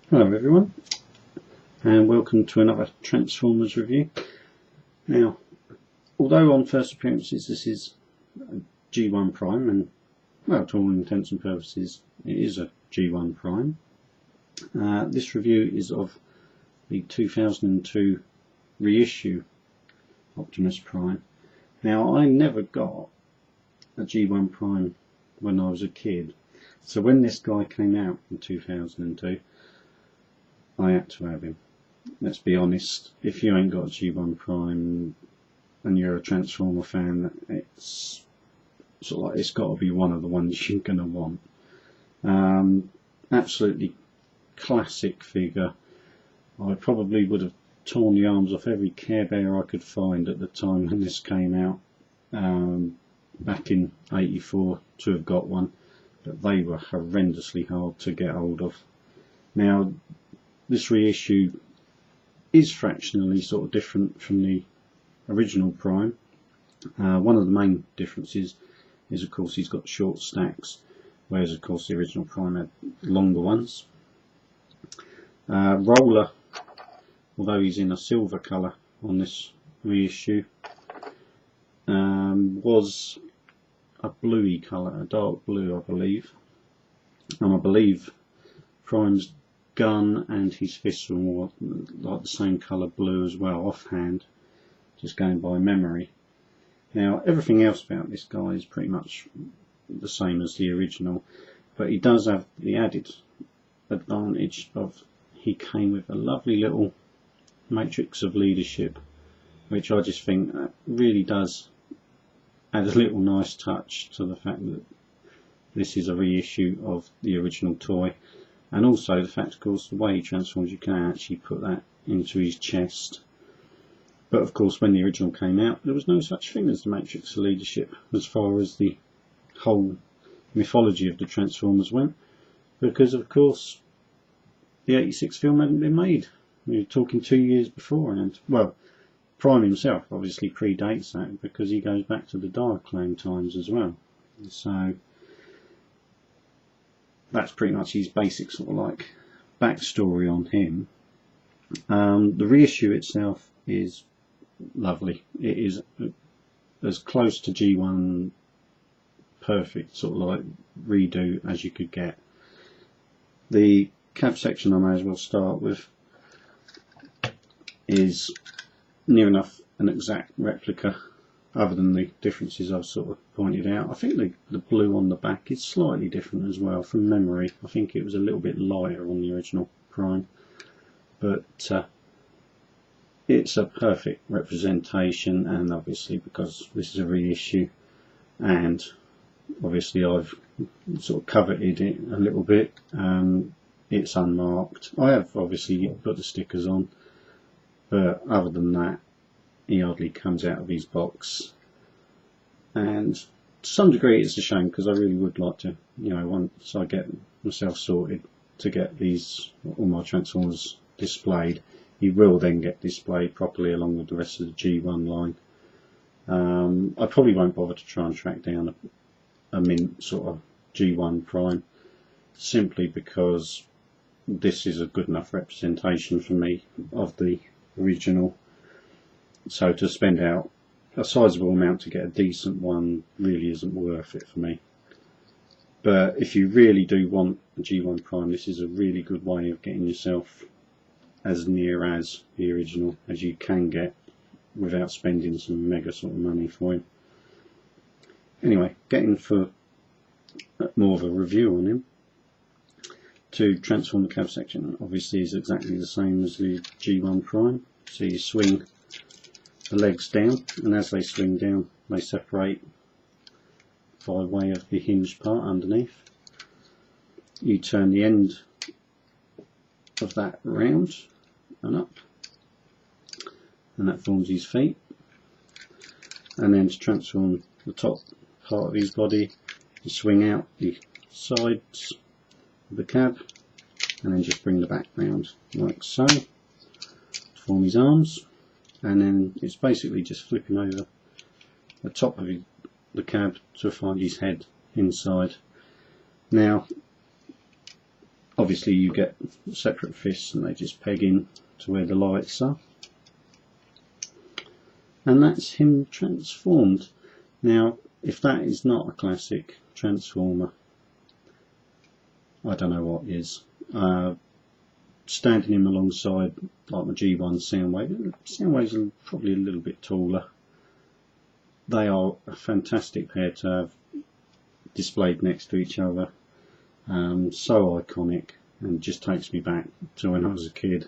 Hello everyone, and welcome to another Transformers review. Now, although on first appearances this is a G1 Prime, and well, to all intents and purposes it is a G1 Prime, this review is of the 2002 reissue Optimus Prime. Now, I never got a G1 Prime when I was a kid, so when this guy came out in 2002, I had to have him. Let's be honest, if you ain't got a G1 Prime and you're a Transformer fan, it's sort of like it's got to be one of the ones you're going to want. Absolutely classic figure. I probably would have torn the arms off every Care Bear I could find at the time when this came out, back in '84, to have got one, but they were horrendously hard to get hold of. Now, this reissue is fractionally sort of different from the original Prime. One of the main differences is, of course, he's got short stacks, whereas of course the original Prime had longer ones. Roller, although he's in a silver colour on this reissue, was a bluey colour, a dark blue I believe, and I believe Prime's gun and his fists were more like the same colour blue as well, offhand, just going by memory. Now, everything else about this guy is pretty much the same as the original, but he does have the added advantage of he came with a lovely little matrix of leadership, which I just think really does add a little nice touch to the fact that this is a reissue of the original toy. And also the fact, of course, the way he transforms, you can actually put that into his chest. But of course, when the original came out, there was no such thing as the Matrix of Leadership as far as the whole mythology of the Transformers went, because of course the '86 film hadn't been made. We were talking 2 years beforehand. Well, Prime himself obviously predates that because he goes back to the Diaclone times as well. So that's pretty much his basic sort of like backstory on him. The reissue itself is lovely. It is as close to G1 perfect sort of like redo as you could get. The cab section I may as well start with is near enough an exact replica, other than the differences I've sort of pointed out. I think the blue on the back is slightly different as well from memory. I think it was a little bit lighter on the original Prime, but it's a perfect representation, and obviously because this is a reissue and obviously I've sort of coveted it a little bit, it's unmarked. I have obviously put the stickers on, but other than that he hardly comes out of his box, and to some degree it's a shame because I really would like to, you know, once I get myself sorted to get these, all my Transformers displayed, he will then get displayed properly along with the rest of the G1 line. I probably won't bother to try and track down a mint sort of G1 Prime, simply because this is a good enough representation for me of the original. So to spend out a sizable amount to get a decent one really isn't worth it for me. But if you really do want a G1 Prime, this is a really good way of getting yourself as near as the original as you can get without spending some mega sort of money for him. Anyway, getting for more of a review on him, to transform the cab section obviously is exactly the same as the G1 Prime. So you swing the legs down, and as they swing down they separate by way of the hinged part underneath. You turn the end of that round and up, and that forms his feet. And then to transform the top part of his body, you swing out the sides of the cab and then just bring the back round like so to form his arms. And then it's basically just flipping over the top of the cab to find his head inside. Now, obviously you get separate fists and they just peg in to where the lights are. And that's him transformed. Now, if that is not a classic Transformer, I don't know what is. Standing him alongside like my G1 Soundwave. Soundwaves are probably a little bit taller. They are a fantastic pair to have displayed next to each other. So iconic, and just takes me back to when I was a kid.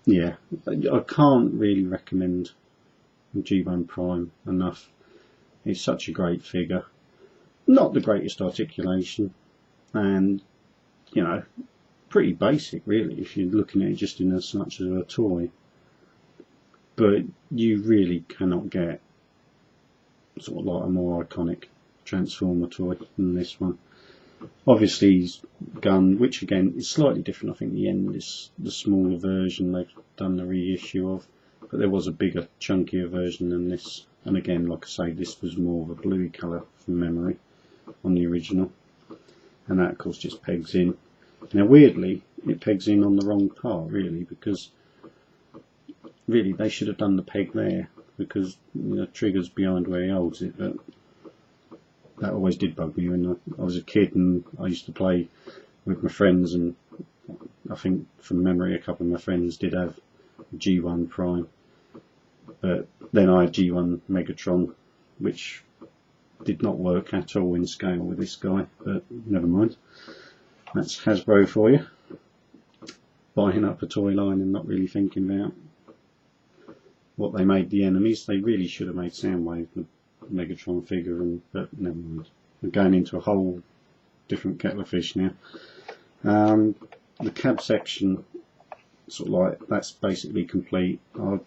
Yeah, I can't really recommend G1 Prime enough. It's such a great figure. Not the greatest articulation, and you know, pretty basic really if you're looking at it just in as much as a toy. But you really cannot get sort of like a more iconic Transformer toy than this one. Obviously his gun, which again is slightly different, I think the end is the smaller version they've done the reissue of, but there was a bigger, chunkier version than this, and again, like I say, this was more of a bluey colour from memory on the original, and that of course just pegs in. Now weirdly it pegs in on the wrong part really, because really they should have done the peg there, because the trigger's behind where he holds it, but that always did bug me when I was a kid and I used to play with my friends, and I think from memory a couple of my friends did have G1 Prime, but then I had G1 Megatron, which did not work at all in scale with this guy, but never mind. That's Hasbro for you, buying up a toy line and not really thinking about what they made the enemies. They really should have made Soundwave the Megatron figure, but never mind. We're going into a whole different kettle of fish now. The cab section, sort of like, that's basically complete. I'll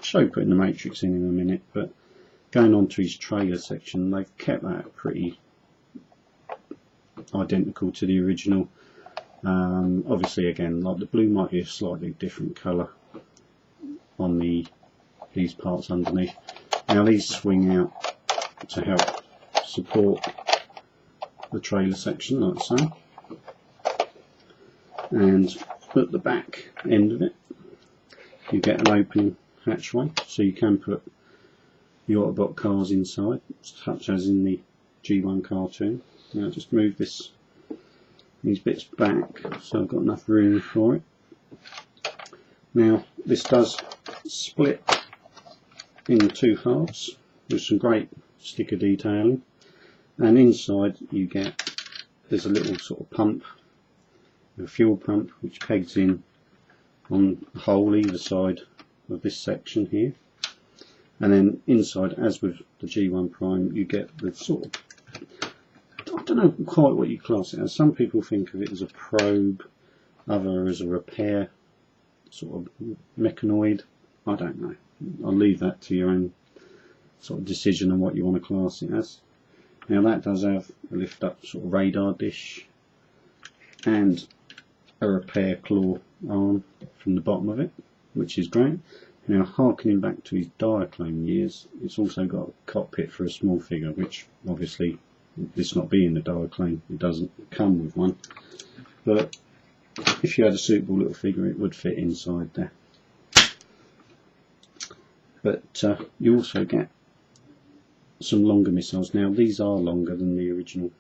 show putting the matrix in a minute, but going on to his trailer section, they've kept that pretty identical to the original. Obviously again, like the blue might be a slightly different colour on these parts underneath. Now these swing out to help support the trailer section, like so, and at the back end of it you get an opening hatchway, so you can put the Autobot cars inside, such as in the G1 cartoon. Now just move these bits back so I've got enough room for it. Now this does split in two halves with some great sticker detailing, and inside you get, there's a little sort of pump, a fuel pump, which pegs in on the hole either side of this section here, and then inside, as with the G1 Prime, you get the sort of, I don't know quite what you class it as. Some people think of it as a probe, other as a repair sort of mechanoid. I don't know. I'll leave that to your own sort of decision on what you want to class it as. Now that does have a lift up sort of radar dish and a repair claw arm from the bottom of it, which is great. Now harkening back to his Diaclone years, it's also got a cockpit for a small figure, which obviously, this not being the Diaclone, it doesn't come with one, but if you had a suitable little figure it would fit inside there. But you also get some longer missiles. Now these are longer than the original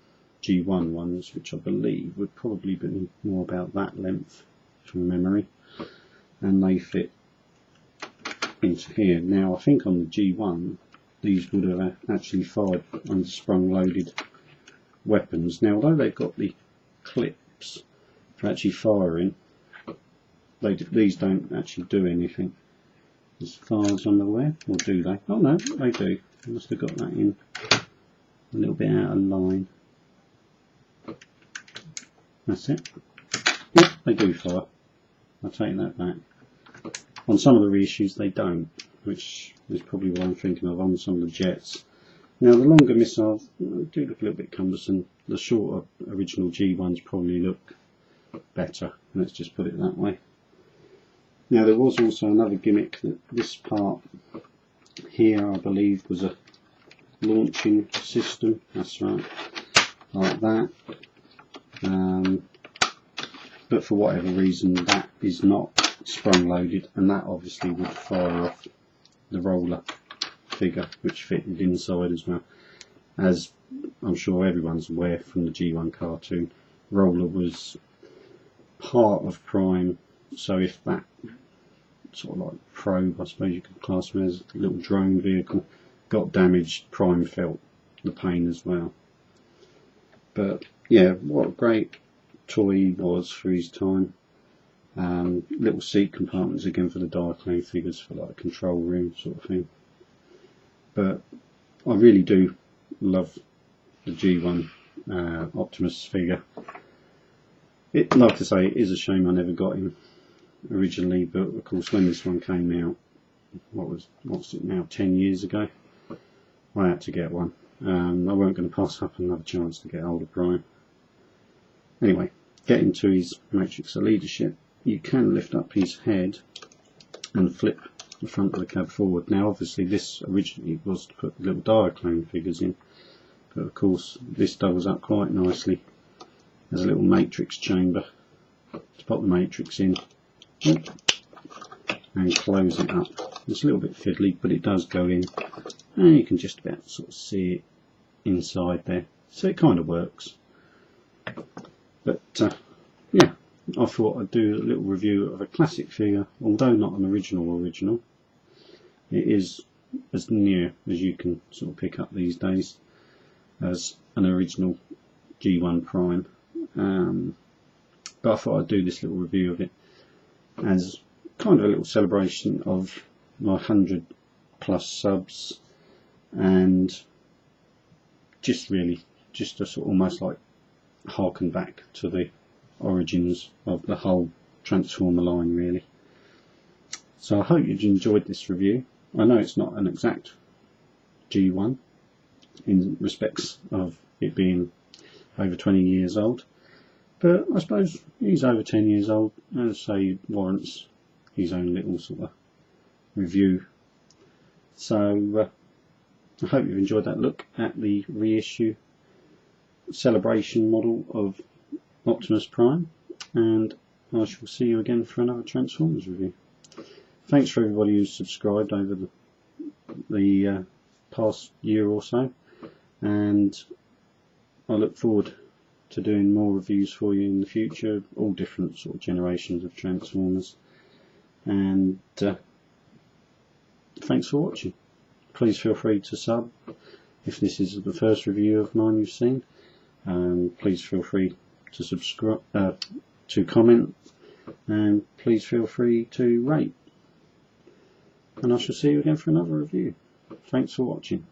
G1 ones, which I believe would probably be more about that length from memory, and they fit into here. Now I think on the G1 these would have actually fired undersprung loaded weapons. Now although they've got the clips for actually firing, these don't actually do anything as far as I'm aware, or do they? Oh no, they do. I must have got that in a little bit out of line. That's it. Yep, they do fire. I'll take that back. On some of the reissues they don't, which is probably what I'm thinking of on some of the jets. Now the longer missiles do look a little bit cumbersome. The shorter original G1s probably look better. Let's just put it that way. Now there was also another gimmick, that this part here I believe was a launching system. That's right, like that. but for whatever reason that is not sprung loaded, and that obviously would fire off the roller figure which fitted inside as well. As I'm sure everyone's aware from the G1 cartoon, roller was part of Prime, so if that sort of like probe, I suppose you could class it as a little drone vehicle, got damaged, Prime felt the pain as well. But yeah, what a great toy he was for his time. Little seat compartments again for the Diaclone figures, for like a control room sort of thing. But I really do love the G1 Optimus figure. Like I say, it is a shame I never got him originally, but of course when this one came out, what's it now, 10 years ago, I had to get one. I weren't going to pass up another chance to get hold of Prime. Anyway, getting to his matrix of leadership, you can lift up his head and flip the front of the cab forward. Now obviously this originally was to put the little Diaclone figures in, but of course this doubles up quite nicely as a little matrix chamber to pop the matrix in and close it up. It's a little bit fiddly, but it does go in, and you can just about sort of see it inside there, so it kind of works. But yeah, I thought I'd do a little review of a classic figure, although not an original. It is as near as you can sort of pick up these days as an original G1 Prime. But I thought I'd do this little review of it as kind of a little celebration of my 100+ subs, and just a sort of almost like harken back to the origins of the whole Transformer line really. So I hope you've enjoyed this review. I know it's not an exact G1 in respects of it being over 20 years old, but I suppose he's over 10 years old, and say warrants his own little sort of review. So I hope you've enjoyed that look at the reissue celebration model of Optimus Prime, and I shall see you again for another Transformers review. Thanks for everybody who's subscribed over the past year or so, and I look forward to doing more reviews for you in the future, all different sort of generations of Transformers. And thanks for watching. Please feel free to sub if this is the first review of mine you've seen. Please feel free to subscribe, to comment, and please feel free to rate. And I shall see you again for another review. Thanks for watching.